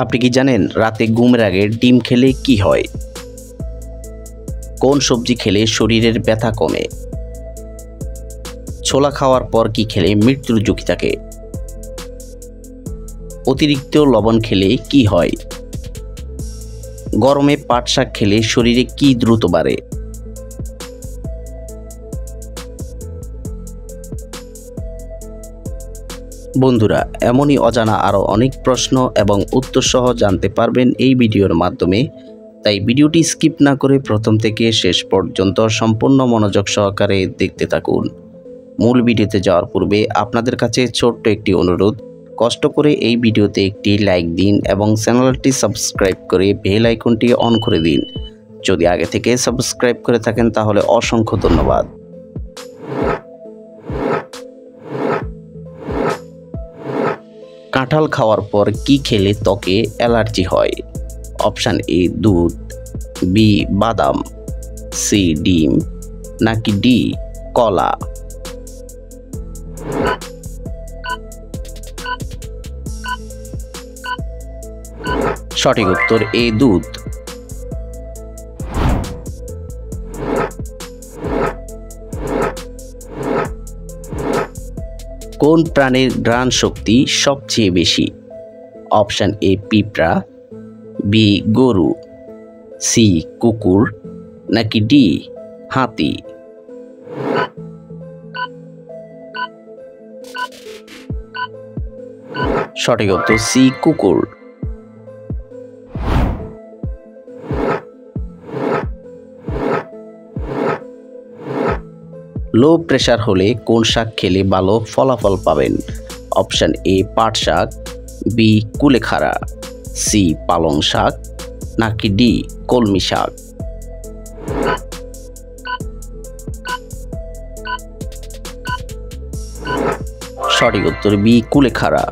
আপনি কি জানেন রাতে ঘুমের আগে ডিম খেলে কি হয়? কোন সবজি খেলে শরীরের ব্যথা কমে? ছোলা খাওয়ার পর কি খেলে মৃত্যুর ঝুঁকি থাকে? অতিরিক্ত লবণ খেলে কি হয়? গরমে পাট শাক খেলে শরীরে কি দ্রুত বাড়ে? বন্ধুরা, এমনই অজানা আরও অনেক প্রশ্ন এবং উত্তর সহ জানতে পারবেন এই ভিডিওর মাধ্যমে। তাই ভিডিওটি স্কিপ না করে প্রথম থেকে শেষ পর্যন্ত সম্পূর্ণ মনোযোগ সহকারে দেখতে থাকুন। মূল ভিডিওতে যাওয়ার পূর্বে আপনাদের কাছে ছোট্ট একটি অনুরোধ, কষ্ট করে এই ভিডিওতে একটি লাইক দিন এবং চ্যানেলটি সাবস্ক্রাইব করে বেল আইকনটি অন করে দিন। যদি আগে থেকে সাবস্ক্রাইব করে থাকেন তাহলে অসংখ্য ধন্যবাদ। কাঁঠাল খাওয়ার পর কি খেলে ত্বকে অ্যালার্জি হয়? অপশান এ দুধ, বি বাদাম, সি ডিম, নাকি ডি কলা? সঠিক উত্তর এ দুধ। কোন প্রাণীর ঘ্রাণ শক্তি সবচেয়ে বেশি? অপশান এ পিঁপড়া, বি গরু, সি কুকুর, নাকি ডি হাতি? সঠিক উত্তর সি কুকুর। লো প্রেশার হলে কোন শাক খেলে ভালো ফলাফল পাবেন? অপশান এ পাট শাক, বি কুলেখাড়া, সি পালং শাক, নাকি ডি কলমি শাক? সঠিক উত্তর বি কুলেখাড়া।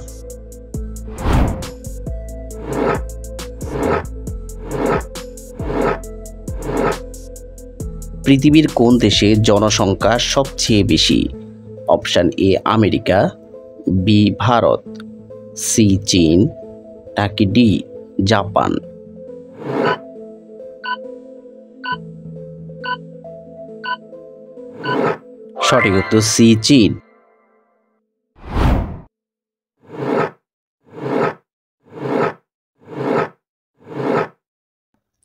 পৃথিবীর কোন দেশে জনসংখ্যা সবচেয়ে বেশি? Option A America, B Bharat, C চীন, নাকি ডি জাপান? সঠিক উত্তর সি চীন।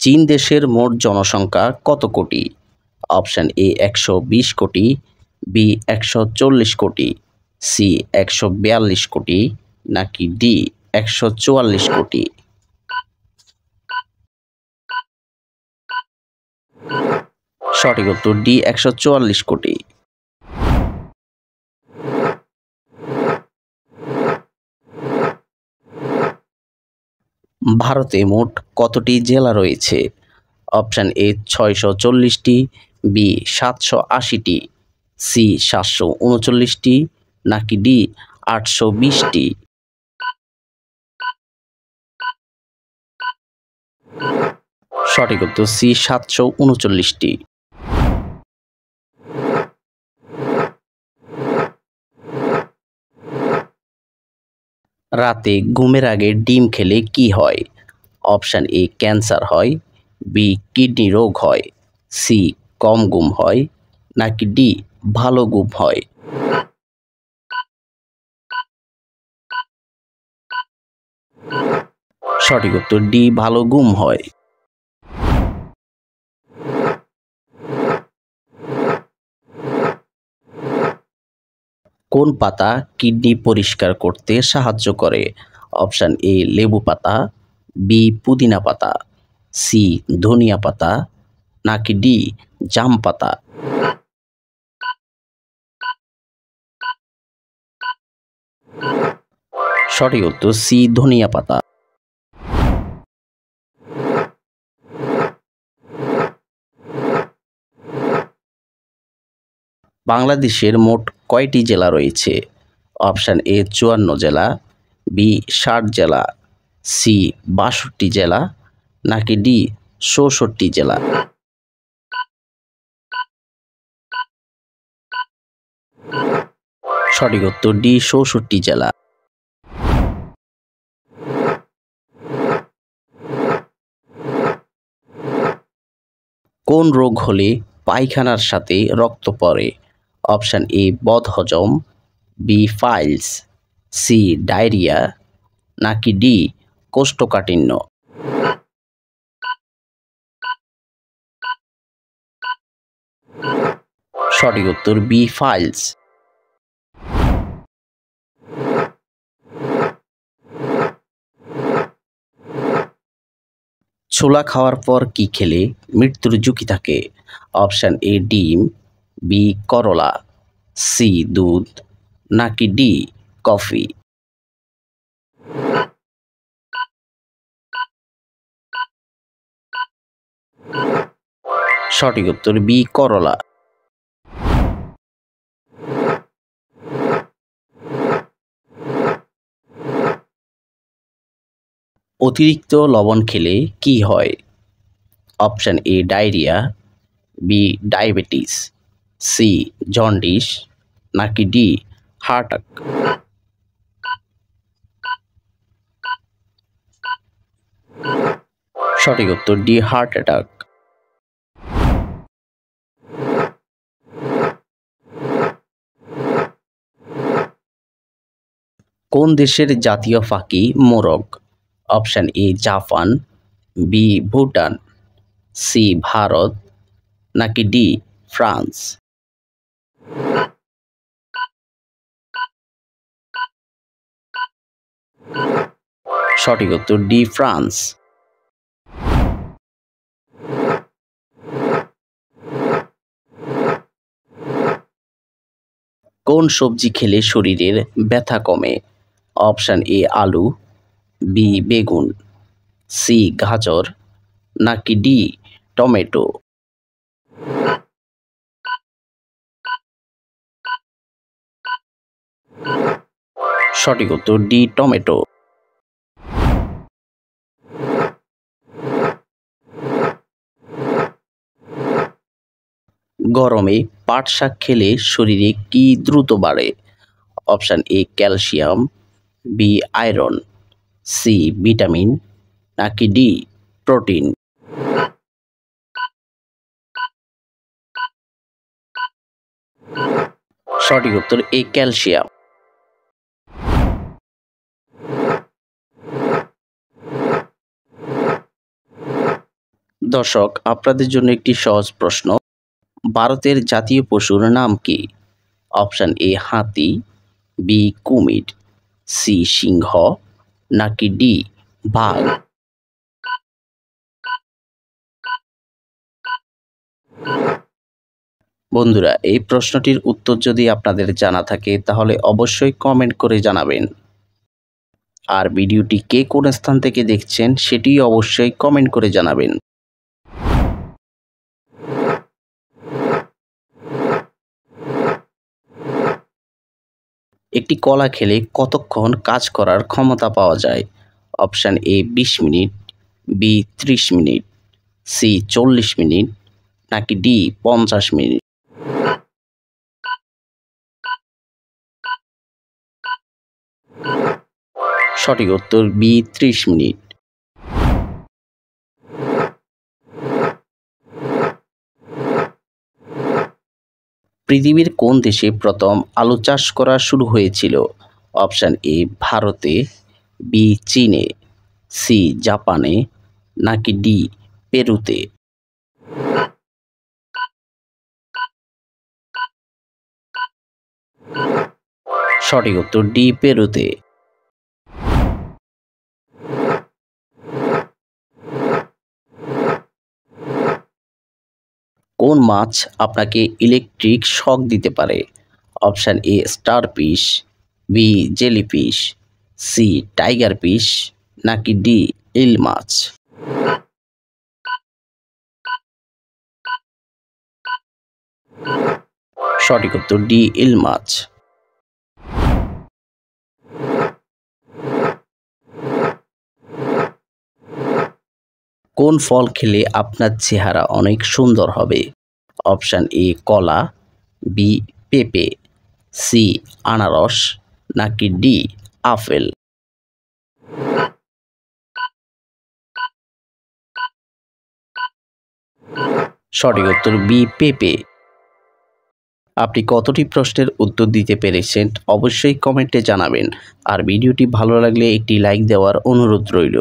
চীন দেশের মোট জনসংখ্যা কত কোটি? অপশান এ 120 কোটি, বি 140 কোটি, সি 142 কোটি, নাকি ডি 144 কোটি? সঠিক উত্তর ডি 144 কোটি। ভারতে মোট কতটি জেলা রয়েছে? অপশান এ 640টি, বি 780টি, সি 739টি, নাকি ডি 820টি? সঠিক উত্তর সি 739টি। রাতে ঘুমের আগে ডিম খেলে কি হয়? অপশান এ ক্যান্সার হয়, বি কিডনি রোগ হয়, সি কম ঘুম হয়, নাকি ডি ভালো ঘুম হয়? সঠিক উত্তর ডি ভালো ঘুম হয়। কোন পাতা কিডনি পরিষ্কার করতে সাহায্য করে? অপশান এ লেবু পাতা, বি পুদিনা পাতা, সি ধনিয়া পাতা, নাকি ডি জাম পাতা? সঠিক উত্তর সি ধনিয়া পাতা। বাংলাদেশের মোট কয়টি জেলা রয়েছে? অপশান এ 54 জেলা, বি 60 জেলা, সি 62 জেলা, নাকি ডি 64 জেলা? সঠিক উত্তর ডি 64 জেলা। কোন রোগ হলে পায়খানার সাথে রক্ত পড়ে? অপশান এ বদহজম, বি ফাইলস, সি ডায়রিয়া নাকি ডি কোষ্ঠকাঠিন্য? সঠিক উত্তর বি ফাইলস। ছোলা খাওয়ার পর কি খেলে মৃত্যুর ঝুঁকি থাকে? অপশান এ ডিম, বি করলা, সি দুধ নাকি ডি কফি? সঠিক উত্তর বি করলা। অতিরিক্ত লবণ খেলে কি হয়? Option A diarrhoea, B diabetes, C jaundice নাকি ডি হার্ট অ্যাটাক? সঠিক উত্তর ডি হার্ট অ্যাটাক। কোন দেশের জাতীয় পাখি মোরগ? Option A Japan, B Bhutan, C Bharat নাকি ডি ফ্রান্স? সঠিক উত্তর ডি ফ্রান্স। কোন সবজি খেলে শরীরের ব্যথা কমে? অপশান এ আলু, বি বেগুন, সি গাজর নাকি ডি টমেটো? সঠিক উত্তর ডি টমেটো। গরমে পাট শাক খেলে শরীরে কি দ্রুত বাড়ে? Option A calcium, B iron, C vitamin নাকি ডি প্রোটিন? সঠিক উত্তর এ ক্যালসিয়াম। দর্শক, আপনাদের জন্য একটি সহজ প্রশ্ন। ভারতের জাতীয় পশুর নাম কি? অপশান এ হাতি, বি কুমির, সি সিংহ নাকি ডি বাঘ? বন্ধুরা, এই প্রশ্নটির উত্তর যদি আপনাদের জানা থাকে তাহলে অবশ্যই কমেন্ট করে জানাবেন। আর ভিডিওটি কে কোন স্থান থেকে দেখছেন সেটি অবশ্যই কমেন্ট করে জানাবেন। একটি কলা খেলে কতক্ষণ কাজ করার ক্ষমতা পাওয়া যায়? Option A 20 minute, B 30 minute, C 40 minute নাকি ডি 50 মিনিট? সঠিক উত্তর বি 30 মিনিট। পৃথিবীর কোন দেশে প্রথম আলু চাষ করা শুরু হয়েছিল? অপশান এ ভারতে, বি চীনে, সি জাপানে নাকি ডি পেরুতে? সঠিক উত্তর ডি পেরুতে। কোন মাছ আপনাকে ইলেকট্রিক শক দিতে পারে? Option A starfish, B jellyfish, C tiger fish নাকি ডি ইল মাছ? সঠিক উত্তর ডি ইল মাছ। কোন ফল খেলে আপনার চেহারা অনেক সুন্দর হবে? অপশান এ কলা, বি পেঁপে, সি আনারস নাকি ডি আপেল? সঠিক উত্তর বি, পেঁপে। আপনি কতটি প্রশ্নের উত্তর দিতে পেরেছেন অবশ্যই কমেন্টে জানাবেন। আর ভিডিওটি ভালো লাগলে একটি লাইক দেওয়ার অনুরোধ রইল।